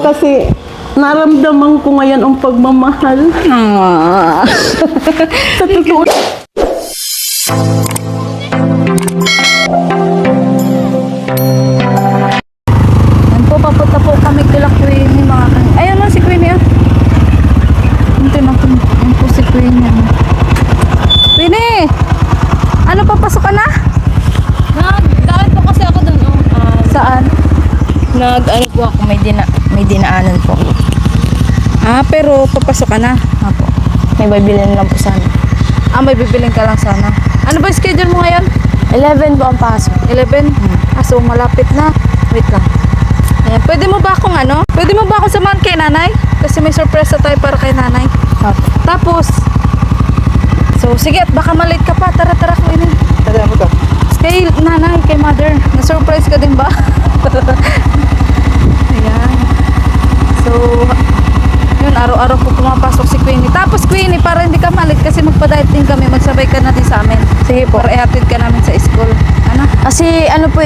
kasi naramdaman ko ngayon ang pagmamahal. Sa totoo. Yan po, papunta po kami kila Queenie mga kanina. Ayun na si Queenie ah. Hinto natin. Yan po si Queenie. Queenie! Ano, papasok ka na? Nagdaan po kasi ako dun. Saan? Nag-ano po ako, may dinaanan po. Ah, pero papasok ka na. Apo. May bibilin lang po sana. Ah, may bibiling ka lang sana. Ano ba yung schedule mo ngayon? 11 po ang pasok. 11? Ah, so malapit na. Wait lang. Ayan. Pwede mo ba akong ano? Pwede mo ba akong samahan kay nanay? Kasi may surprise tayo para kay nanay. Apo. Tapos, so sige at baka malate ka pa. Tara, Queenie. Tara mo to. Kay nanay, kay mother. Na-surprise ka din ba? Ayan. So, yun, araw-araw po pumapasok si Queenie. Tapos Queenie, para hindi ka malit kasi magpa-diet din kami, magsabay ka na din sa amin. Sige po. Para ihatid ka namin sa school. Ano? Kasi ano po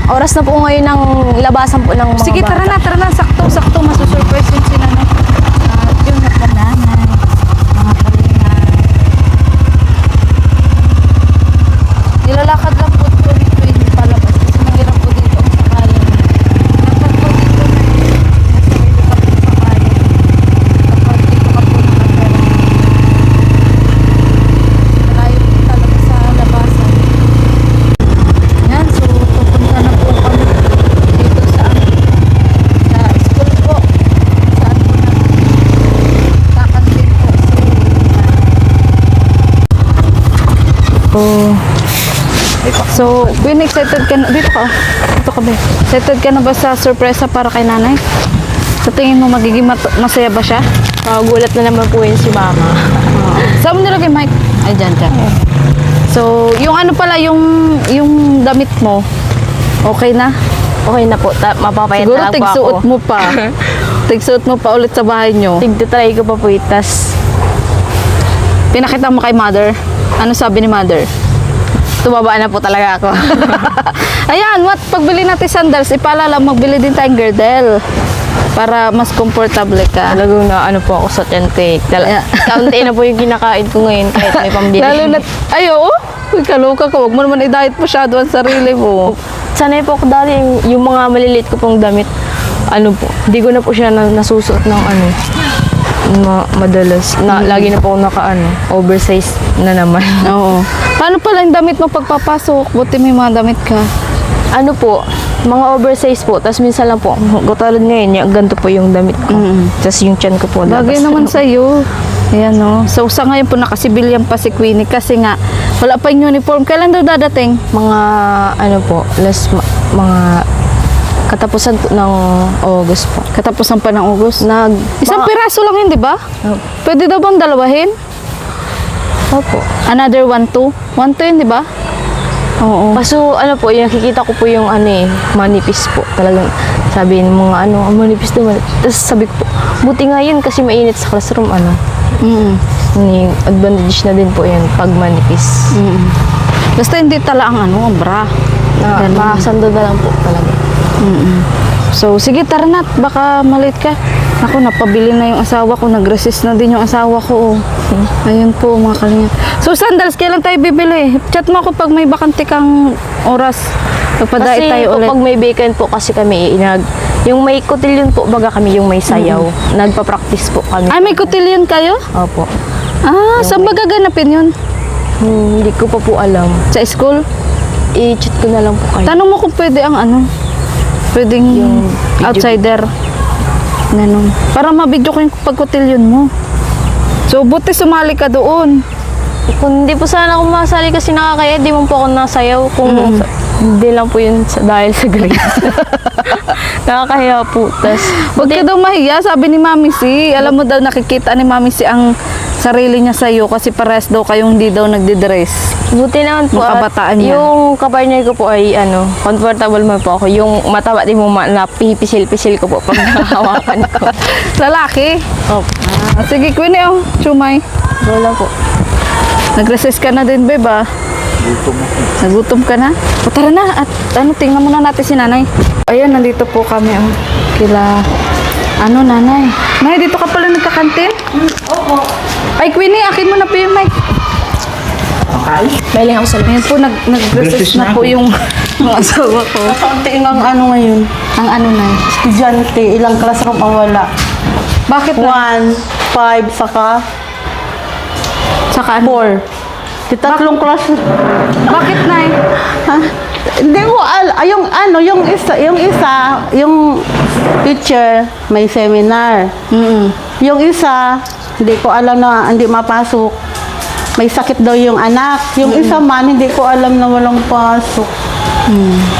oras na po ngayon ng labasan po ng mga Sige, bata. tara na. Sakto, masusurprise yun si nanay. Yun na po nanay. Mga kalingay. Nilalakad lang po ito ni Queenie palabas kasi mahirap po dito ang sakayan. Dapat po dito na nasa may lugar po sakayan. Dapat dito ka po nakatera. Malayo po talaga sa labasan. Yan, so pupunta na po kami dito sa school po. Saan po natin kakantin po So, Queen, excited ka na? Dito ka. Dito ka ba? Excited ka na ba sa surpresa para kay nanay? Sa tingin mo magiging masaya ba siya? Magulat na naman po yun si mama. Saan mo nilagay, Mike? Ay, dyan. So, yung ano pala, yung damit mo, okay na? Okay na po. Mapapayat Siguro na lang po ako. tigsuot mo pa. Tigsuot mo pa ulit sa bahay nyo. Tigtatry ko pa po itas. Pinakita mo kay mother. Ano sabi ni mother? Tumaba na po talaga ako. Ayan, pagbili natin sandals, ipaalala, magbili din tayong girdle. Para mas komportable ka. Talagang na ano po ako sa tiyantik. Kaunti na po yung kinakain ko ngayon kahit may pambili. Lalo na, ay oo, uy, kaloka ka. Huwag mo naman i-diet masyado ang sarili mo. Sanay po ako dati yung mga maliliit ko pong damit. Ano po, hindi ko na po siya nasusuot ng ano. Madalas. Lagi na po ako oversized na naman. Oo. Paano pala yung damit mo pagpapasok? Buti may mga damit ka. Ano po, mga oversized po. Tapos minsan lang po, katulad ngayon, ganito po yung damit ko. Tapos yung tiyan ko po. Bagay naman sa'yo. Ayan o. So sa ngayon po nakasibilyan pa si Queenie kasi nga wala pa yung uniform. Kailan daw dadating? Mga ano po, mga katapusan po ng August po. Katapusan pa ng August. Isang Baka- piraso lang yun, di ba? Opo. Pwede daw bang dalawahin? Opo. Another 1-2? 1-2 yun, di ba? Oo. Kaso ano po, yung nakikita ko po yung manipis po. Talagang sabi ng mga manipis naman. Tapos sabi ko po, buti nga yun kasi mainit sa classroom Yung advantage na din po yun pag manipis. Basta hindi tala ang bra. Ganun. Makasando na lang po talaga. So, sige, tara na. Baka malit ka. Ako, napabili na yung asawa ko. Nag-resist na din yung asawa ko. Ayun po, mga kalinga. So, sandals, kailan tayo bibili? Chat mo ako pag may bakante kang oras. Pagpadait Kasi tayo ulit. pag may vacant po kasi kami, yung may cotillion po, baga kami yung may sayaw. Nagpa-practice po kami. Ay, may cotillion kayo? Opo. Ah, saan ba gaganapin yun? Hindi ko pa po alam. Sa school? I-chat ko na lang po kayo. Tanong mo kung pwede ang pwedeng Yung video. outsider. Ganun. Para mabidyo ko yung pagkotilyon mo. So, buti sumali ka doon. Kung hindi po sana ako masali kasi nakakaya, di mo po ako nasayaw. Kung hindi lang po yun dahil sa grades. Nakakahiya po. Tas, Huwag ka daw mahiya, sabi ni Mami Si. Alam mo daw, nakikita ni Mami Si ang sarili niya sa'yo kasi pares daw kayong hindi daw nagdi-dress. buti naman po. Mga at kabataan yan. yung kapartner ko po ay comfortable man po ako. Yung mataba din mo na pipisil-pisil ko po pag nakahawakan ko. Lalaki? Opo. Ah, sige, Queenie, chumay. Wala po. Nag-recess ka na din, babe, ah. Nagutom ka na? O tara na, at tingnan muna natin si nanay. Ayan, nandito po kami, kila Ano, nanay? Nay, dito ka pala nagkakantin? Opo. Ay, Queenie, akin mo na po yung mic. Okay. Bailing ako sa Ayan po, nag-recess na po yung asawa ko. Kaunti ang ano ngayon. Ang ano, nay? Estudyante, ilang classroom ang wala. Bakit na? 1, 5, saka Saka ano? 4. Di tatlong class. Bakit, nay? Ha? Hindi ko yung isa, yung teacher may seminar. Yung isa, hindi ko alam na hindi mapasok. May sakit daw yung anak. Yung isa man, hindi ko alam na walang pasok.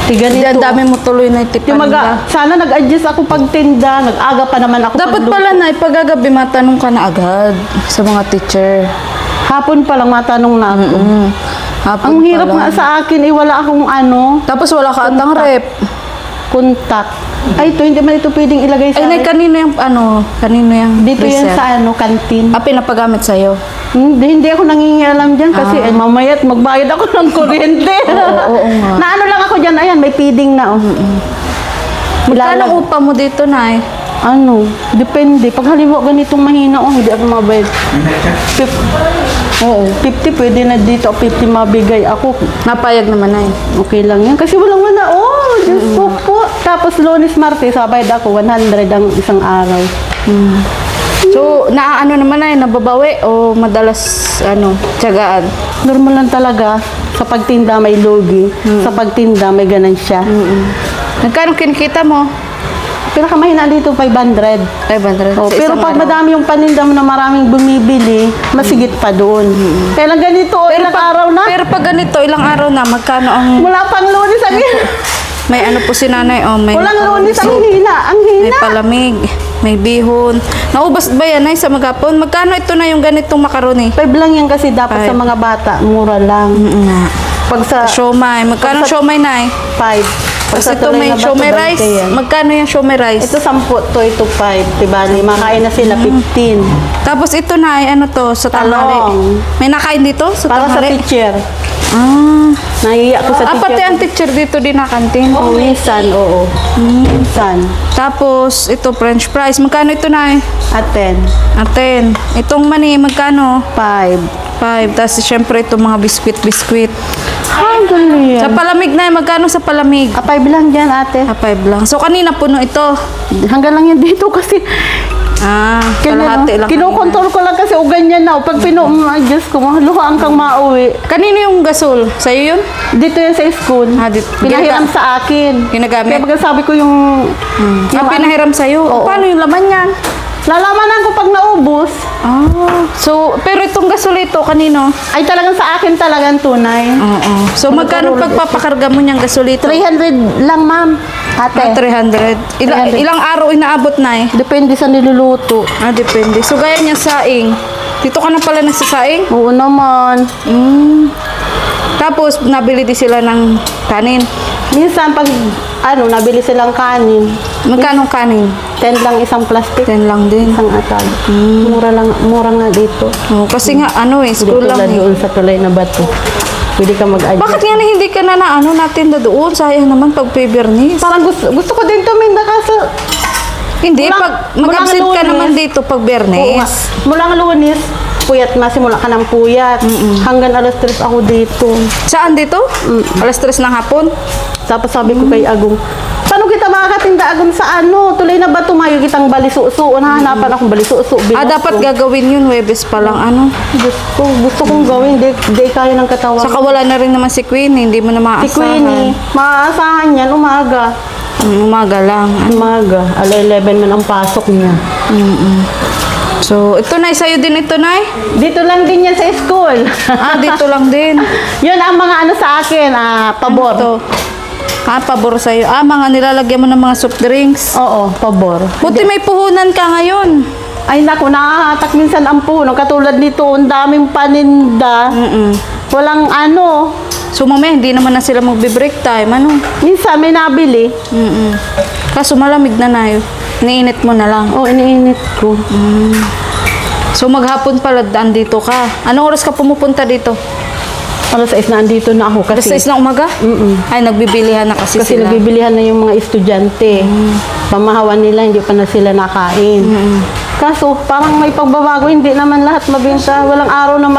Tiga Hindi, ang nito. dami mo tuloy na itipan Yung nila. sana nag-adjust ako pagtinda. Nag-aga pa naman ako. Dapat pagluto. pala, nay, pagagabi matanong ka na agad sa mga teacher. Hapon pa lang matanong na ako. Hapon Ang hirap pa lang. nga sa akin, wala akong Tapos wala ka atang rep. contact. Ay, ito, hindi man ito pwedeng ilagay sa Ay, nay, kanino yung kanino yung dito yan reset? sa canteen. Ah, pinapagamit sa'yo. Hindi ako nangingialam dyan kasi mamaya't magbayad ako ng kuryente. Oo nga. Na ano lang ako dyan, ayan, may feeding na. Magkano upa mo dito, nay? Ano, depende. Pag halimbawa ganitong mahina, hindi ako mabayad. Oo, 50 pwede na dito, 50 mabigay ako. Napayag naman, nay. Okay lang yan. Kasi walang wala. Oh, Diyos ko po. Tapos Lunes, Martes, sabayad ako, 100 ang isang araw. So, naaano naman, nay, nababawi o madalas, tiyagaan? Normal lang talaga. Sa pagtinda may logi. Sa pagtinda may ganansya. Magkano kinikita mo? Pinakamahina dito, 500. 500. Oh, sa pero isang pag araw. madami yung paninda mo na maraming bumibili, masigit pa doon. Kaya lang ganito, ilang araw na. Pero pag ganito, ilang araw na, magkano ang... Wala pang Lunes ang hina. May ano po si nanay, may... Walang Lunes ang hina. Ang May hina. palamig, may bihon. Naubos ba yan, nay, sa magapon? Magkano ito na yung ganitong macaroni? 5 lang yan kasi dapat sa mga bata, mura lang. Pag sa Siomay. Magkano siomay, nay? 5. Tapos ito may siomay rice. Magkano yung siomay rice? Ito 10, ito 5. Diba? Makain na sila 15. Tapos ito na, ano to, sa tanghali. Talong. May nakain dito sa Para sa tanghali? teacher. Ah. Nahiya ko sa teacher. Pati ang teacher dito din na kantin. Oh, minsan, oo. Minsan. Tapos, ito, french fries. Magkano ito, nay? Aten. Aten. Itong mani, magkano? 5. 5. Tapos, syempre, itong mga biskwit-biskwit. Ah, galing Sa yan. palamig, nay, magkano sa palamig? 5 lang dyan, ate. 5 lang. So, kanina puno ito. Hanggang lang yan dito kasi Kalahati lang. kinukontrol ko lang kasi o ganyan na. Pag Diyos ko, maluhaan kang mauwi. Kanino yung gasol? Sa'yo yun? Dito yan sa school. Dito. Pinahiram sa akin. Ginagamit? Kaya pag sabi ko yung... Ah, pinahiram sa'yo? Oo. Paano yung laman yan? Lalamanan ko pag naubos. So, pero itong gasol ito, kanino? Ay talagang sa akin talagang tunay. Oo. So, magkano pagpapakarga mo niyang gasolito? 300 lang, ma'am. Ate. 300. 300. Ilang araw inaabot na eh? Depende sa niluluto. Depende. So, gaya niya saing. Dito ka na pala nagsasaing? Oo naman. Tapos, nabili din sila ng kanin. Minsan pag nabili silang kanin, Magkano kanin? 10 lang isang plastic. 10 lang din. Isang atag. Mura nga dito. Kasi nga, school Dito lang eh. doon sa tulay na bato. Pwede ka mag-adjust. Bakit nga hindi ka na natin doon? Sayang naman pag Fairness. Parang gusto ko din tuminda kaso Hindi, Mulang- pag mag-absent mulang ka Lunes. naman dito pag oo nga. Bernes. Mulang Lunes, puyat na, simula ka ng puyat. Hanggang alas 3 ako dito. Saan dito? Alas 3 ng hapon? Tapos sabi ko kay Agong, paano kita makakatinda Agong sa tulay na ba tumayo kitang balisuso? Nahanapan akong balisuso. Dapat gagawin yun, Webes pa lang, Diyos ko, gusto kong gawin, di kaya ng katawan. Saka wala na rin naman si Queen, hindi mo na Si Queenie, maaasahan yan, umaga. Umaga lang. Umaga, 11 man ang pasok niya. So, ito na, sa'yo din ito, Nay? Dito lang din yan sa school. Dito lang din. Yun ang mga sa akin, pabor. Ito. Pabor sa'yo. Mga nilalagyan mo ng mga soft drinks. Oo, pabor. Buti may puhunan ka ngayon. Ay naku, nakahatak minsan ang puno. Katulad nito, ang daming paninda. Walang So, mamaya, hindi naman na sila magbe-break time. Minsan may nabili. Kaso malamig na na yun. Iniinit mo na lang. Oo, iniinit ko. So, maghapon pala, andito ka. Anong oras ka pumupunta dito? Alas 6 na andito na ako Alas kasi. 6 ng umaga? Ay, nagbibilihan na kasi Kasi sila. nabibilihan na yung mga estudyante. pamahawan nila, hindi pa na sila nakain. Kaso, parang may pagbabago, hindi naman lahat mabinta. Walang araw na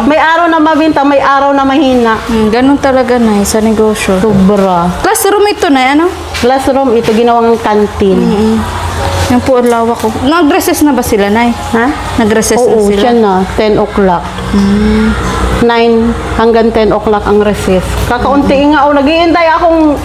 may araw na mabinta, may araw na mahina. Ganun talaga na sa negosyo. Sobra. Classroom ito na, ano? Classroom, ito ginawang kantin. Yan po ang lawak ko. Nag-recess na ba sila, Nay? Ha? Nag-recess na Oo, sila? siya na, 10 o'clock. 9 hanggang 10 o'clock ang recess. Kakaunti nga, naghihintay akong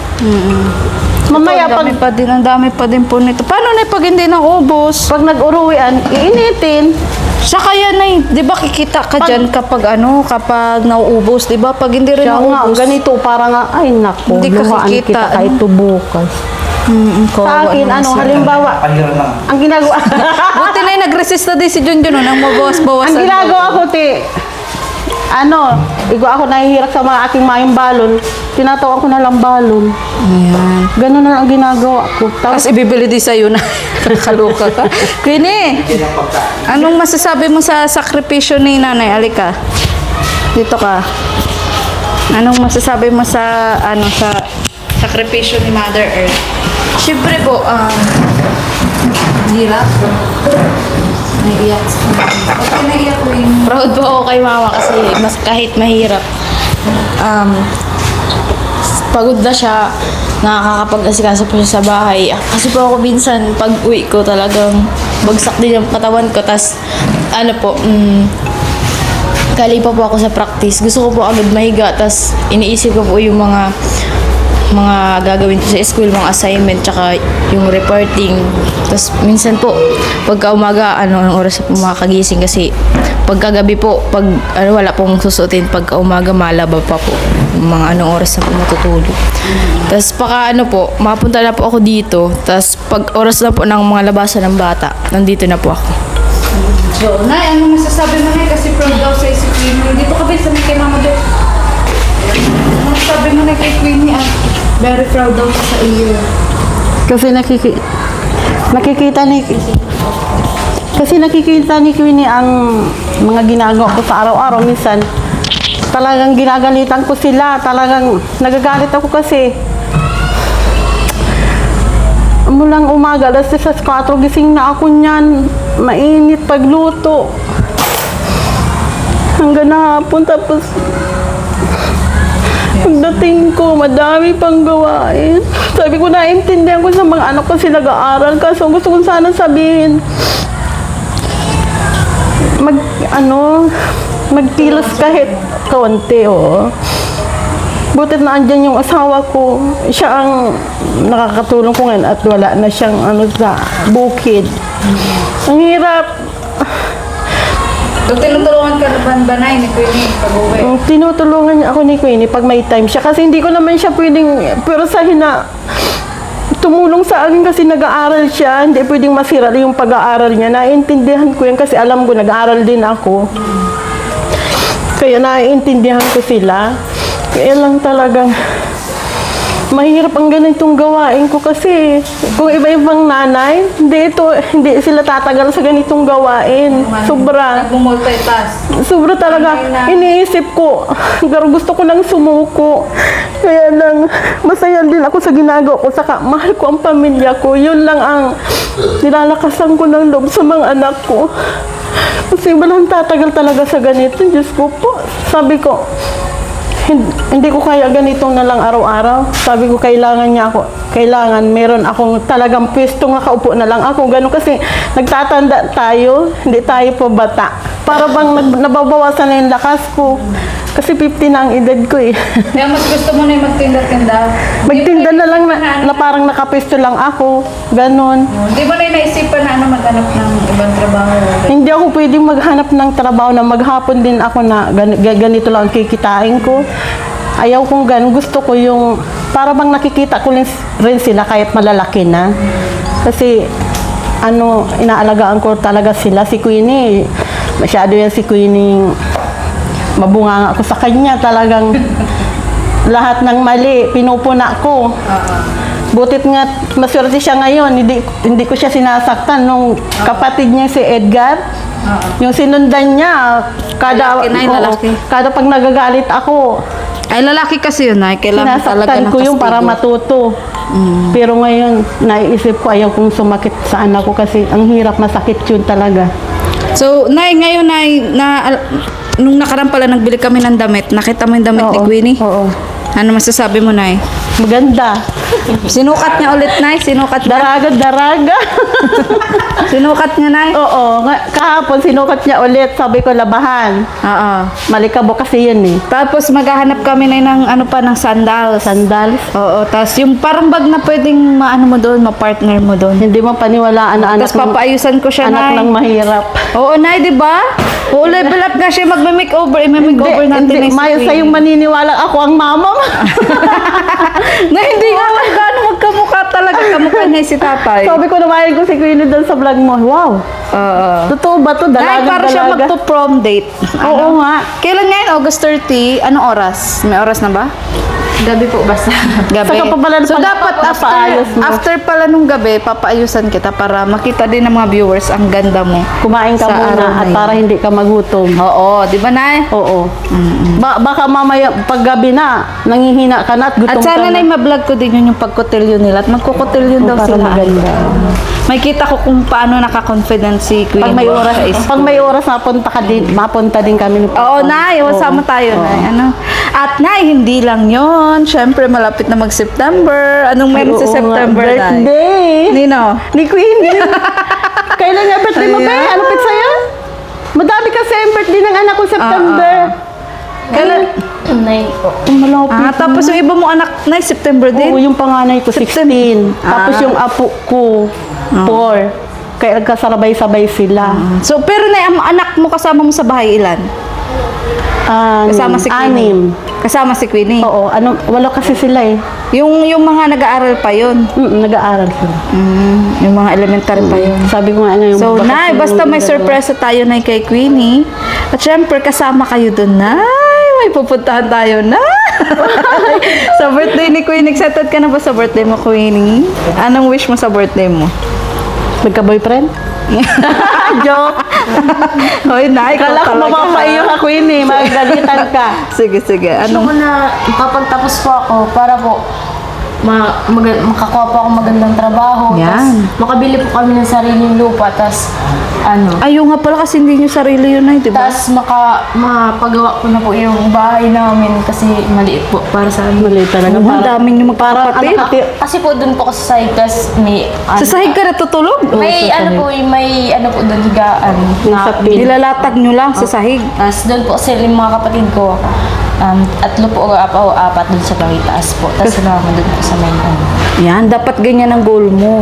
mamaya Ito, ang dami pa din po nito. Paano na pag hindi naubos? pag nag-uruwian, iinitin. Siya kaya, Nay, di ba kikita ka dyan kapag kapag nauubos, di ba? Pag hindi rin Siya nga, naubos. ganito, parang ay nako, Hindi ka luhaan kikita, kita kahit ano? ito bukas. Sa Kawawa akin, naman sila. halimbawa, ang ginagawa, Buti na nag-resist na din si Junjun, nang mabawas-bawasan. ang ginagawa ko, ako nahihirak sa mga aking mayong balon, tinatawa ko na lang balon. Ayan. Ganun na ang ginagawa ko. Tapos, Tapos ibibili din sa'yo na kakaluka ka. Queenie, anong masasabi mo sa sakripisyo ni Nanay? Alika, dito ka. Anong masasabi mo sa sa sakripisyo ni Mother Earth? Siyempre po, hirap. Naiiyak. Okay, naiiyak ko yun. Proud po ako kay mama kasi mas kahit mahirap, pagod na siya, nakakapag-asikaso po siya sa bahay. Kasi po ako minsan, pag uwi ko talagang bagsak din yung katawan ko. Tas, kali pa po ako sa practice. Gusto ko po agad mahiga. Tas, iniisip ko po yung mga gagawin ko sa school, mga assignment, tsaka yung reporting. Tapos minsan po, pagka umaga, ang oras po makakagising kasi pagkagabi po, pag wala pong susuotin, pagka umaga malaba pa po. Mga anong oras na po matutulog. Tapos po, mapunta na po ako dito. Tapos pag oras na po ng mga labasan ng bata, nandito na po ako. So, Nay, ano masasabi mo, Nay? Kasi proud daw sa si Queenie. Dito ka ba sa kay Mama Dok? Ano masasabi mo, Nay, kay Queenie? Very proud daw siya sa iyo. kasi nakikita ni Queenie ang mga ginagawa ko sa araw-araw. Minsan, talagang ginagalitan ko sila. Talagang nagagalit ako kasi mulang umaga, alas 4 gising na ako niyan. Mainit pagluto. Hanggang na hapon, tapos pagdating ko, madami pang gawain. Sabi ko, naintindihan ko sa mga anak ko sila nag-aaral. Kaso gusto ko sana sabihin, magkilos kahit kaunti, Butit na andyan yung asawa ko. Siya ang nakakatulong ko ngayon at wala na siyang sa bukid. Ang hirap. Tinutulungan ka ba, Nay, ni Queenie pag-uwi? Tinutulungan niya ako ni Queenie pag may time siya. Kasi hindi ko naman siya pwedeng, pero sahin na tumulong sa akin kasi nag-aaral siya. Hindi pwedeng masira yung pag-aaral niya. Naiintindihan ko yan kasi alam ko nag-aaral din ako. Kaya naiintindihan ko sila. Kaya lang talagang mahirap ang ganitong gawain ko kasi kung iba-ibang nanay, hindi sila tatagal sa ganitong gawain. Sobra. Nag-multitask. Sobra talaga. Iniisip ko, pero gusto ko nang sumuko. Kaya lang, masaya din ako sa ginagawa ko. Saka, mahal ko ang pamilya ko. Yun lang ang nilalakasan ko ng loob sa mga anak ko. Kasi walang tatagal talaga sa ganito. Diyos ko po. Sabi ko, hindi ko kaya ganitong na lang araw-araw. Sabi ko, kailangan meron akong talagang pwesto nga kaupo na lang ako. Ganun kasi nagtatanda tayo, hindi tayo pa bata. Para bang nababawasan na yung lakas ko. Kasi 50 na ang edad ko Kaya mas gusto mo na yung magtinda-tinda? Magtinda na lang na parang nakapwesto lang ako. Ganon. Di ba na naisipan na maghanap ng ibang trabaho? Hindi ako pwedeng maghanap ng trabaho na maghapon din ako na ganito lang ang kikitain ko. Ayaw kong ganun. Gusto ko yung para bang nakikita ko rin sila kahit malalaki na. Kasi inaalagaan ko talaga sila. Si Queenie, masyado yan si Queenie. Mabunga ako sa kanya. Talagang lahat ng mali, pinupuna ko. Butit nga, maswerte siya ngayon. Hindi ko siya sinasaktan. Nung kapatid niya si Edgar, yung sinundan niya, kada Lalaki na yung lalaki. kada pag nagagalit ako, Ay, lalaki kasi yun, Nay. Kailangan talaga Sinasaktan ng ko yung para kastigo. matuto. Pero ngayon, naiisip ko ayaw kong sumakit sa anak ko kasi ang hirap, masakit yun talaga. So, Nay, ngayon, Nay, nung nakaraan pala nagbili kami ng damit, nakita mo yung damit ni Oo, Queenie? oo. Ano masasabi mo, Nay? Maganda. Sinukat niya ulit, Nay? Sinukat niya? Daraga. Sinukat niya, Nay? Oo, kahapon sinukat niya ulit. Sabi ko, labahan. Oo. Malikabo kasi yun eh. Tapos maghahanap kami na ng ano pa ng sandals. Sandals. Oo, tapos yung parang bag na pwedeng maano mo doon, ma-partner mo doon. Hindi mo paniwalaan na anak Tapos papaayusan ko siya, anak Nay. lang mahirap. Oo, Nay, di ba? Oo, level up na siya magme-makeover. I-makeover natin na si Mayo Queenie. sa'yong maniniwala ako ang mama mo. Na hindi nga lang gano'n magkamukha talaga. Kamukha niya si tatay. Sabi ko naman ko si Queenie doon sa vlog mo. Wow. Oo. Totoo ba to? Nay, Dalaga, para siya dalaga. magpo-prom date. Oo nga. Kailan ngayon? August 30. Anong oras? May oras na ba? Gabi po basta. Gabi. Saka pa pala So, pag- dapat papaayos mo. after pala nung gabi, papaayusan kita para makita din ng mga viewers ang ganda mo. Kumain ka Sa araw muna na at yun. para hindi ka magutom. Oo, di ba, Nay? Oo. Baka mamaya paggabi na, nangihina ka na at gutom At sana, ka Nay, na. ma-vlog ko din yun yung pagkotelyo nila. At magkukotelyo daw Para sila. maganda. May kita ko kung paano naka-confident si Queen. Pag may oras, sa school. pag may oras mapunta din kami ni Oo, Nay. Sama tayo, Nay. Ano? At, Nay, hindi lang yon. Siyempre, malapit na mag-September. Anong meron sa Oo nga, September, Nay? birthday. Nino? Ni Queenie. Kailan nga birthday mo, be? Ayan. Ano pit sa'yo? Madami kasi ang birthday ng anak ko September. Kailan? Nay po. Malapit. Tapos yung iba mo anak, Nay, September din? Oo, yung panganay ko, 16. Tapos yung apo ko, 4. Kaya nagkasabay-sabay sila. So, pero Nay, ang anak mo kasama mo sa bahay ilan? Kasama si Queenie? 6. Kasama si Queenie? Oo, wala kasi sila eh. Yung mga nag-aaral pa yun? Nag-aaral sila. Yung mga elementary pa yun? Sabi ko nga ngayon. So, bakit Nay, yung basta may dalawa? sorpresa tayo, Nay, kay Queenie. At syempre, kasama kayo doon, Nay. May pupuntahan tayo, Nay. Sa birthday ni Queenie. Excited ka na ba sa birthday mo, Queenie? Anong wish mo sa birthday mo? Magka-boyfriend? Joke. Hoy, Nay, Kala ko mamamaiyo ka, Queenie. Magagalitan ka. Sige, sige. Gusto Anong... ko na kapagtapos po ako para po makakuha po ako magandang trabaho. Yan. Tas makabili po kami ng sariling lupa. Tas Ayaw nga pala kasi hindi nyo sarili yun, Nay, di ba? tas mapagawa ko na po yung bahay namin kasi maliit po para sa amin. Mali talaga. Ang dami nyo magkakapatid. Kasi po doon po ako sa side, tas may Sa sahig ka natutulog? may may po doon higaan na Sa pin. Nilalatag nyo lang sa sahig. tas doon po sila yung mga kapatid ko. Tatlo po o apat doon sa Pangitaas po. Tapos naman doon po sa main Yan, dapat ganyan ang goal mo.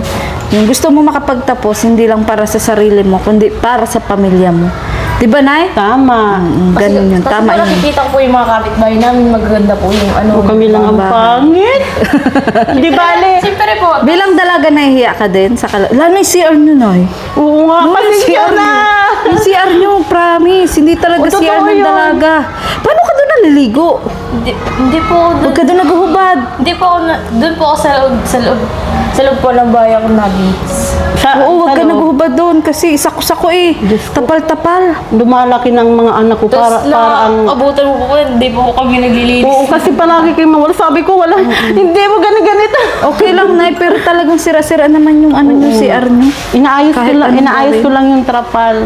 Yung gusto mo makapagtapos, hindi lang para sa sarili mo, kundi para sa pamilya mo. Di ba, Nay? Tama. Ganun yun, tama kasi yun. nakikita ko po yung mga kapitbahay namin, magaganda po yung ano. O kami lang ang pangit. Di bale. Siyempre po, Bilang dalaga, nahihiya ka din sa lalo yung CR nyo, Noy. Oo nga, pasensya na. Yung CR nyo, promise. Hindi talaga O, totoo CR ng yun. dalaga. Paano ka doon naliligo? hindi po Huwag ka doon naguhubad. hindi po ako doon po ako sa loob po ng bahay ako nabis. Oo, huwag ka ano, naguhubad doon kasi sako-sako eh. Diyos ko. Tapal-tapal. Lumalaki ng mga anak ko para Tapos ang... abutan mo po, hindi po kami naglilinis. Oo, kasi palagi kayo mawala. Sabi ko, wala. Hindi mo ganito. Okay lang, Nay, pero talagang sira-sira naman yung ano yung CR nyo. Inaayos Kahit ko lang yung trapal.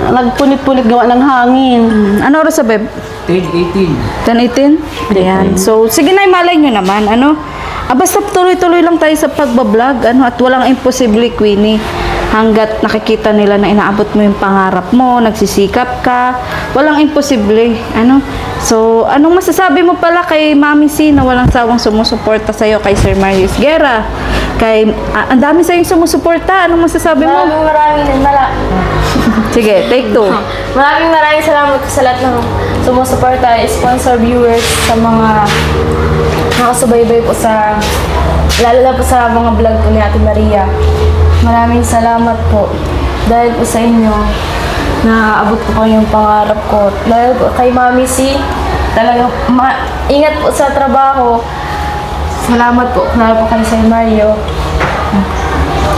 Nagpunit-punit gawa ng hangin. Ano oras sa beb? 10:18. Ayan. So, sige na, malay nyo naman. Ano? Basta tuloy-tuloy lang tayo sa pagbablog. Ano? At walang imposible, Queenie. Hanggat nakikita nila na inaabot mo yung pangarap mo, nagsisikap ka, walang imposible. Ano? So, anong masasabi mo pala kay Mami C na walang sawang sumusuporta sa'yo, kay Sir Marius Guerra? Ang dami sa'yo sumusuporta. Anong masasabi mo? Sige, take 2. Maraming salamat sa lahat ng sumusuporta, sponsor viewers, sa mga nakasubaybay po lalo na po sa mga vlog po ni Ate Maria. Maraming salamat po dahil po sa inyo naabot ko po yung pangarap ko. Dahil po kay Mami C, talagang ingat po sa trabaho. Salamat po, lalo po kay Sir Mario.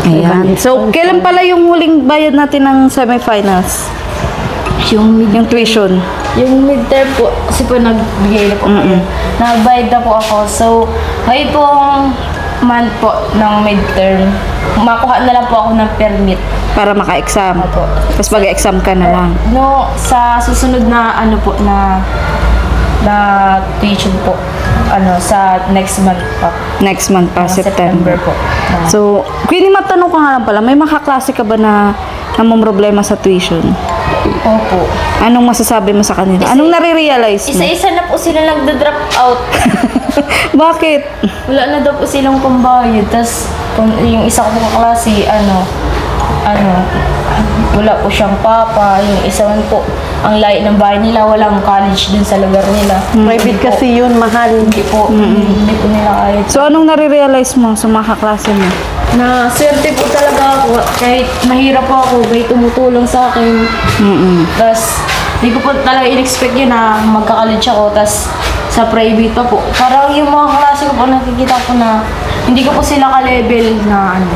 Ayan. So, kailan pala yung huling bayad natin ng semifinals? Yung tuition. Yung midterm po, kasi po nagbigay na po ako. Nagbayad na po ako. So, ngayon pong month po ng midterm, makuha na lang po ako ng permit. Para maka-exam. Opo. Tapos mag-exam ka na lang. No, sa susunod na ano po na tuition po. Sa next month pa. Next month pa, September. po. So, Queenie, matanong ko nga lang pala, may mga kaklase ka ba na problema sa tuition? Opo. Anong masasabi mo sa kanila? Anong nare-realize mo? Isa-isa na po sila nagda-drop out. Bakit? Wala na daw po silang pambayad. Tapos, yung isa ko po kaklase, wala po siyang papa. Yung isa man po, ang layo ng bahay nila, walang college dun sa lugar nila. Private kasi yun, mahal. Hindi po nila kaya. So, anong nare-realize mo sa mga kaklase mo? Na swerte po talaga ako. Kahit mahirap po ako, may tumutulong sa akin. Tapos, hindi ko po talaga in-expect yun na magka-college ako. Tapos, sa private pa po. Parang yung mga klase ko po, nakikita ko na hindi ko po sila ka-level na ano.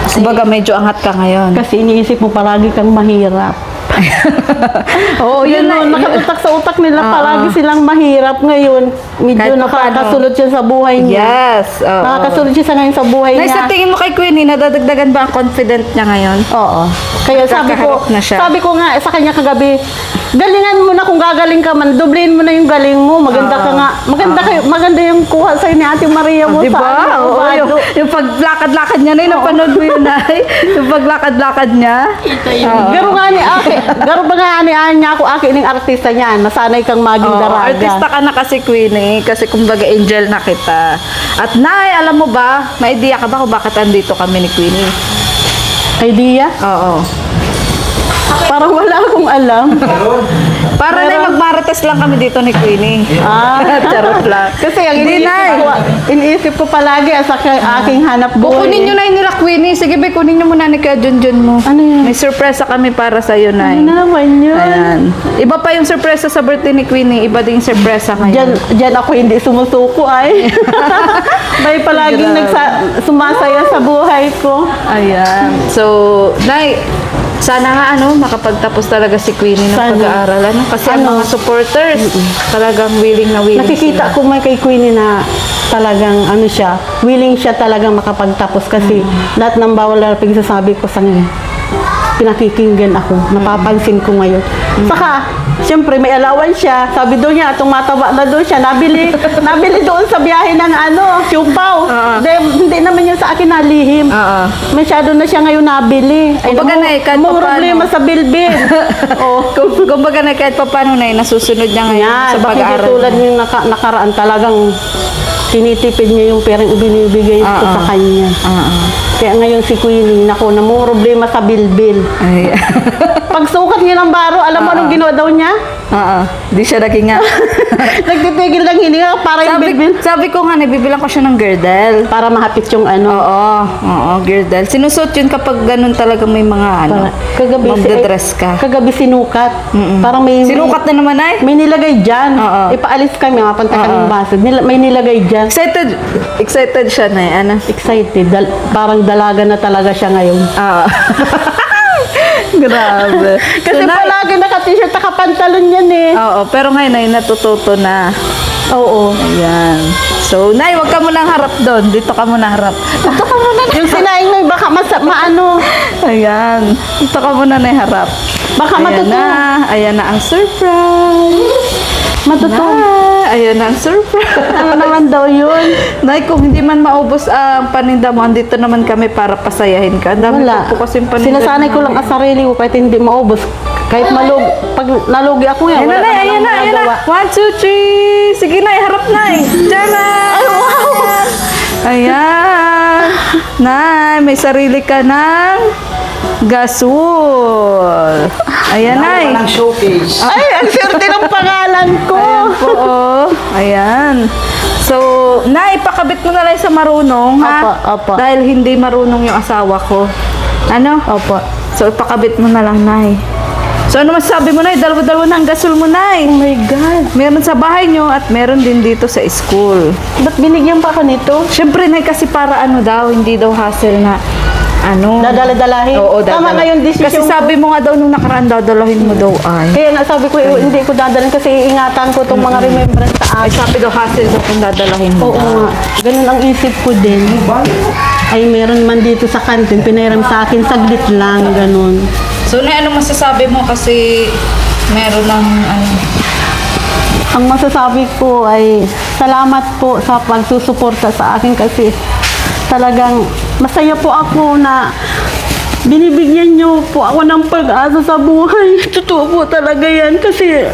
Kumbaga, medyo angat ka ngayon. Kasi iniisip mo palagi kang mahirap. Oo, yun na. Nakatutak sa utak nila, palagi silang mahirap ngayon. Medyo Kahit pa paano. nakakasulot siya sa buhay niya. Yes. Oo. Nakakasulot siya sa ngayon sa buhay Nay, niya. sa tingin mo kay Queenie, nadadagdagan ba ang confident niya ngayon? Oo. Kaya Nagkakaharap na siya. sabi ko nga sa kanya kagabi, galingan mo na kung gagaling ka man, doblehin mo na yung galing mo. Maganda ka nga. Maganda yung kuha sa'yo ni Ate Maria mo Diba? sa ano, Oo, Bado. yung paglakad-lakad niya, Nay, napanood mo yun, Nay? Yung paglakad-lakad niya. Garo nga ni Ate, garo ba nga ni Anya ako Aki ning artista niya. Nasanay kang maging Oo, daraga. artista ka na kasi, Queenie, kasi kumbaga angel na kita. At Nay, alam mo ba, may idea ka ba kung bakit andito kami ni Queenie? Idea? Oo. Parang wala akong alam. Para na magmarites lang kami dito ni Queenie. Charot lang. Kasi ang Hindi, Nay. iniisip ko palagi sa aking hanap buhay. Kukunin nyo na yun nila, Queenie. Sige, be, kunin nyo muna ni Kuya Junjun mo. Ano yun? May surpresa kami para sa'yo, Nay. Ano naman yun? Ayan. Iba pa yung surpresa sa birthday ni Queenie. Iba din yung surpresa ngayon. Diyan ako hindi sumusuko ay. May palaging sumasaya sa buhay ko. Ayan. So, Nay, sana nga makapagtapos talaga si Queenie ng Sana. pag-aaral. Kasi ang mga supporters, talagang willing na willing Nakikita ko may kay Queenie na talagang willing siya talagang makapagtapos kasi lahat ng bawal na pinagsasabi ko sa kanya, pinakikinggan ako, napapansin ko ngayon. Saka, siyempre may allowance siya. Sabi doon niya, tumataba na doon siya. Nabili doon sa biyahe ng siupaw. Hindi naman yun sa akin nalihim. Masyado na siya ngayon nabili. Ay, Kumbaga na, kahit mo papaano. problema sa bilbil. Kumbaga na kahit pa paano na nasusunod niya ngayon Yan, sa bakit pag-aaral. tulad yung nakaraan talagang tinitipid niya yung perang ibinibigay ko sa kanya. Kaya ngayon si Queenie, namang problema sa bilbil. Ay. Pag sukat niya ng baro, alam mo anong ginawa daw niya? Di siya naginga. Nagtitigil ng hininga para yung bilbil. Sabi ko nga, nabibilang ko siya ng girdle. Para mahapit yung Oo, girdle. Sinusot yun kapag ganun talaga may mga magdadress ka. Kagabi sinukat. Parang Sinukat na naman ay. may nilagay dyan. Oo. Ipaalis kami, mapunta kami ng baso. May nilagay dyan. Excited siya na Excited. Parang dalaga na talaga siya ngayon. Grabe. Kasi palagi naka-t-shirt, naka-pantalon yan eh. Oo, pero ngayon ay natututo na. Oo. Ayan. So, Nay, wag ka munang harap doon. Dito ka muna harap. Dito ka muna na. Yung sinaing mo, baka maano. Ayan. Dito ka muna na harap. Baka matutuwa. Ayan na ang surprise. Ayan ang surprise. Ano naman daw yun? Nay, kung hindi man maubos ang paninda mo, andito naman kami para pasayahin ka. Ang dami Wala. po kasing paninda. Sinasanay ko lang ang sarili ko kahit hindi maubos. Kahit pag nalugi ako yan, Ayan na, wala Nay. ka Ayan namang na. magagawa. 1, 2, 3. Sige, Nay. Harap, Nay. Tara! Ay, wow! Ayan. Nay, may sarili ka ng gasol. Ayan, Nay. Walang showcase. Ay, ang swerte ng pangalan ko. Oo. Ayan. So, Nay, pakabit mo na lang sa marunong, ha? Opo. Dahil hindi marunong yung asawa ko. Ano? Opo. So, ipakabit mo na lang, Nay. So, ano masasabi mo, Nay? Dalawa-dalawa na ang gasol mo, Nay. Oh my God. Meron sa bahay nyo at meron din dito sa school. Ba't binigyan pa ako nito? Siyempre, Nay, kasi para hindi daw hassle na Dadala-dalahin. Oo, Tama nga yung decision Kasi ko. sabi mo nga daw nung nakaraan, dadalahin mo daw ay. Kaya nga sabi ko, hindi ko dadalhin kasi ingatan ko itong mga remembrance sa Ay, akin. sabi daw, hassle daw kung dadalahin mo. Oo nga. Ganun ang isip ko din. Ay, meron man dito sa kantin, pinairam sa akin, saglit lang, ganun. So, ano masasabi mo kasi meron ng Ang masasabi ko ay salamat po sa pagsusuporta sa akin kasi talagang masaya po ako na binibigyan niyo po ako ng pag-asa sa buhay. Totoo po talaga yan kasi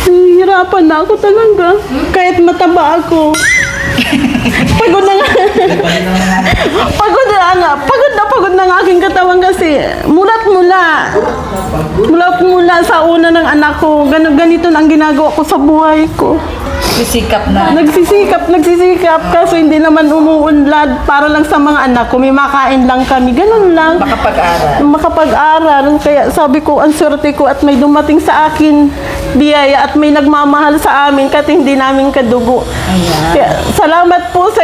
nahihirapan na ako talaga. Kahit mataba ako. Pagod na nga. Pagod na ang aking katawan kasi mulat-mula sa una ng anak ko. Ganito na ang ginagawa ko sa buhay ko. sisikap na. Nagsisikap kaso hindi naman umuunlad para lang sa mga anak ko. May makain lang kami. Ganun lang. Makapag-aral. Kaya sabi ko, ang swerte ko at may dumating sa akin biyaya at may nagmamahal sa amin kahit hindi namin kadugo. Kaya salamat po sa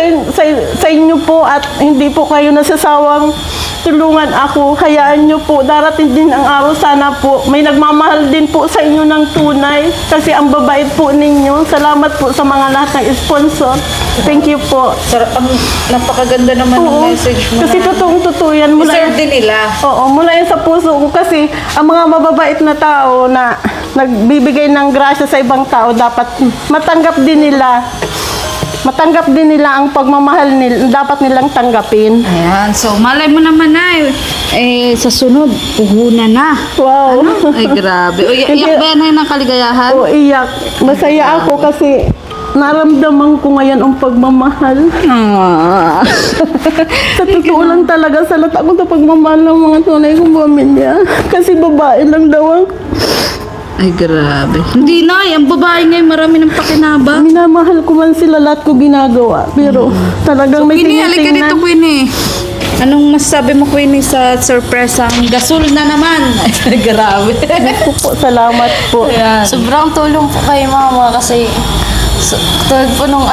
inyo po at hindi po kayo nasasawang tulungan ako. Hayaan nyo po. Darating din ang araw. Sana po may nagmamahal din po sa inyo ng tunay kasi ang babait po ninyo. Salamat po sa mga lahat ng sponsor. Thank you po. Ang napakaganda naman ng message mo. Kasi totoong-totoo yan. Deserve din nila. Oo, mula yan sa puso ko kasi ang mga mababait na tao na nagbibigay ng grasya sa ibang tao dapat matanggap din nila ang pagmamahal nila, dapat nilang tanggapin. Ayan. So, malay mo naman na sa sunod, puhunan na. Wow. Ay, grabe. O, iyak ba yan ng kaligayahan? Oo, iyak. Masaya ako kasi naramdaman ko ngayon ang pagmamahal. Sa totoo lang talaga, salat ako sa pagmamahal ng mga tunay kong pamilya. Kasi babae lang daw ako. Ay, grabe. Hindi na, ang babae ngayon marami ng pakinabang. Minamahal ko man sila, lahat ko ginagawa. Pero talagang may Queenie, halika dito, tinitingnan. Queenie. Anong masasabi mo, Queenie, sa surprise ang gasol na naman? Ay, grabe. Ako po, salamat po. Ayan. Sobrang tulong po kay mama kasi tulad po nung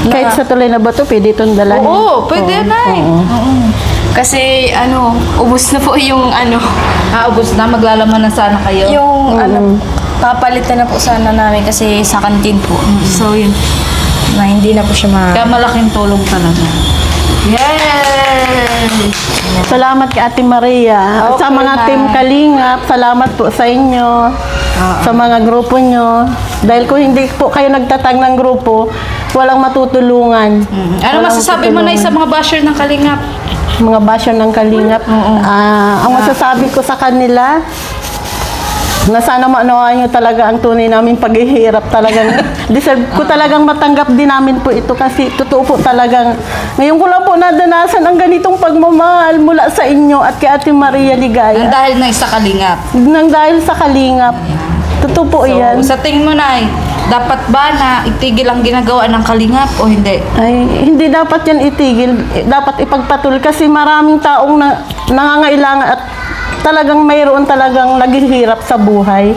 Kahit sa tulay na bato, pwede itong dalahin. Oo, pwede na eh. kasi ubos na po yung Ubus na, maglalaman na sana kayo. yung papalitan na po sana namin kasi sa kantin po. So yun, na hindi na po siya Kaya malaking tulong talaga. Yay! Salamat kay Ate Maria. Sa mga team Kalingap, salamat po sa inyo. Sa mga grupo nyo. Dahil kung hindi po kayo nagtatag ng grupo, walang matutulungan. Ano masasabi mo na sa mga basher ng Kalingap? Mga basyo ng Kalingap. Ang masasabi ko sa kanila, na sana maunawaan nyo talaga ang tunay namin paghihirap. Talagang deserve ko talagang matanggap din namin po ito kasi totoo po talagang ngayon ko lang po nadanasan ang ganitong pagmamahal mula sa inyo at kay Ate Maria Ligaya. Dahil na isa Kalingap. Nang dahil sa Kalingap. Totoo po yan. Sa tingin mo na, dapat ba na itigil ang ginagawa ng Kalingap o hindi? Ay, hindi dapat yan itigil. Dapat ipagpatuloy kasi maraming taong nangangailangan at talagang mayroon talagang naghihirap sa buhay.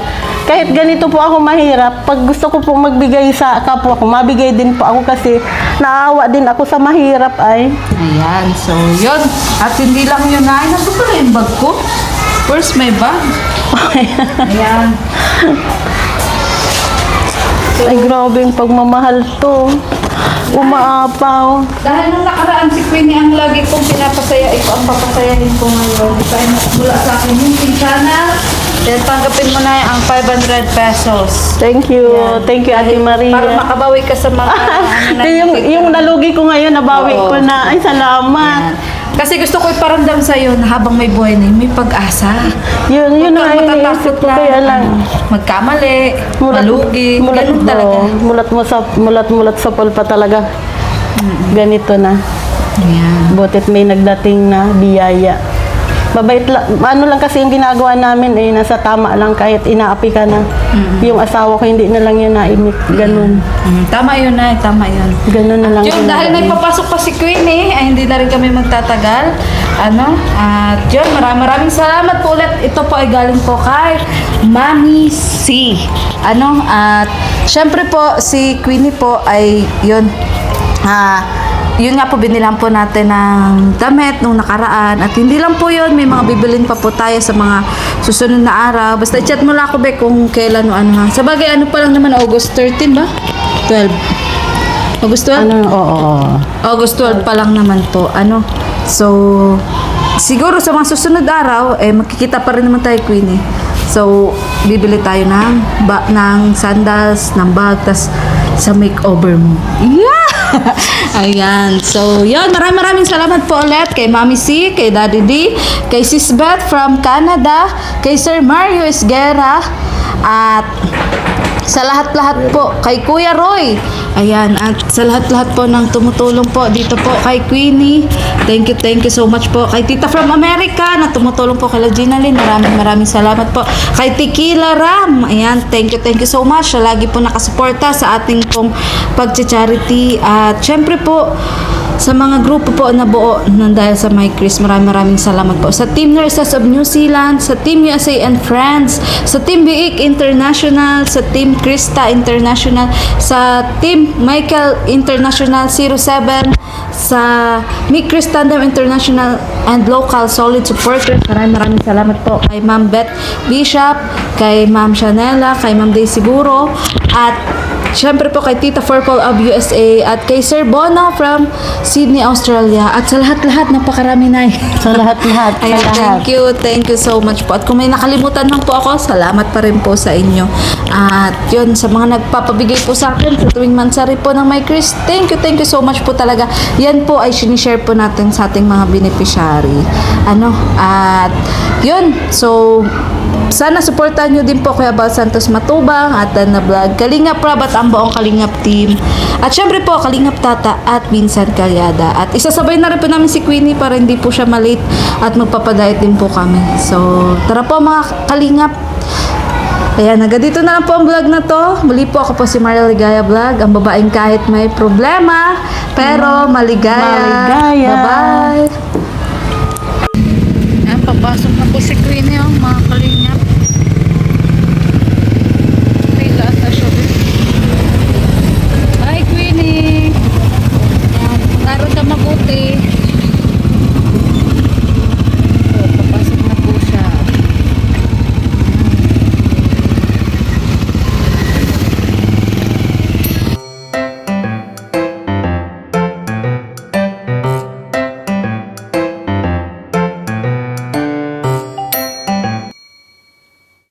Kahit ganito po ako mahirap, pag gusto ko po magbigay sa kapwa ko, mabigay din po ako kasi naawa din ako sa mahirap ay. Ayan, so yun. At hindi lang yun na, nandito pala yung bag ko. First, may bag. Ayan. Ay, grabe yung pagmamahal to. Umaapaw. Dahil nung nakaraan si Queenie ang lagi kong pinapasaya, ito ang papasayahin ko ngayon. Dahil mula sa akin yung channel, then tanggapin mo na ang 500 pesos. Thank you. Thank you, Ate Maria. Para makabawi ka sa mga yung nalugi ko ngayon, nabawi ko na. Ay, salamat. Kasi gusto ko iparamdam sa'yo na habang may buhay na yun, may pag-asa. Yun Huwag na kang yung matatakot iniisip ko. Kaya lang. Magkamali, malugi, ganun talaga. Mulat sa pulpa talaga. Ganito na. Ayan. Butit may nagdating na biyaya. Babait lang. Ano lang kasi yung ginagawa namin eh, nasa tama lang kahit inaapi ka na. Yung asawa ko hindi na lang yun naimik. Ganun. Tama yun na, tama yun. Ganun na lang. Yun, dahil may papasok pa si Queenie, ay hindi na rin kami magtatagal. At yun, maraming salamat po ulit. Ito po ay galing po kay Mami C. At syempre po, si Queenie po ay yun, yun nga po, binilang po natin ng damit nung nakaraan. At hindi lang po yun, may mga bibilin pa po tayo sa mga susunod na araw. Basta i-chat mo lang ako, Bek, kung kailan o ano ha. Sa bagay, ano pa lang naman, August 13 ba? 12. August 12? Ano, oo. August 12 pa lang naman po. Ano? So, siguro sa mga susunod araw, magkikita pa rin naman tayo, Queenie. So, bibili tayo ng sandals, ng bag, tas sa makeover mo. Yeah! Ayan. So, yun. Maraming salamat po ulit kay Mami C, kay Daddy D, kay Sis Beth from Canada, kay Sir Mario Esguera, at sa lahat-lahat po, kay Kuya Roy. Ayan, at sa lahat-lahat po ng tumutulong po dito po kay Queenie. Thank you so much po. Kay Tita from America na tumutulong po kay Gina Lynn. Maraming salamat po. Kay Tequila Ram. Ayan, thank you so much. Lagi po nakasuporta sa ating pong pag-charity. At syempre po, sa mga grupo po na buo ng dahil sa My Chris, maraming salamat po. Sa Team Nurses of New Zealand, sa Team USA and Friends, sa Team Biik International, sa Team Krista International, sa Team Michael International 07, sa Mi Chris Tandem International and Local Solid Supporters. Maraming salamat po kay Ma'am Beth Bishop, kay Ma'am Chanela, kay Ma'am Day Siguro, at syempre po kay Tita Purple of USA, at kay Sir Bono from Sydney, Australia, at sa lahat-lahat, napakarami na. Sa lahat-lahat. Sa Ayan, lahat. thank you so much po. At kung may nakalimutan man po ako, salamat pa rin po sa inyo. At yun, sa mga nagpapabigay po sa akin sa tuwing mansari po ng My Chris, thank you so much po talaga. Yan po ay sinishare po natin sa ating mga beneficiary. At yun, so sana supportahan nyo din po Kuya Bal Santos Matubang at Dan na Vlog, Kalingap Rob at ang buong Kalingap team. At syempre po, Kalingap Tata at Vincent Calyada. At isasabay na rin po namin si Queenie para hindi po siya malate at magpapadayet din po kami. So, tara po mga Kalingap. Ayan, dito na lang po ang vlog na to. Muli po, ako po si Mariel Ligaya Vlog, ang babaeng kahit may problema, pero maligaya. Maligaya. Bye-bye. Ayan, papasok na po si Queenie, mga Kalingap.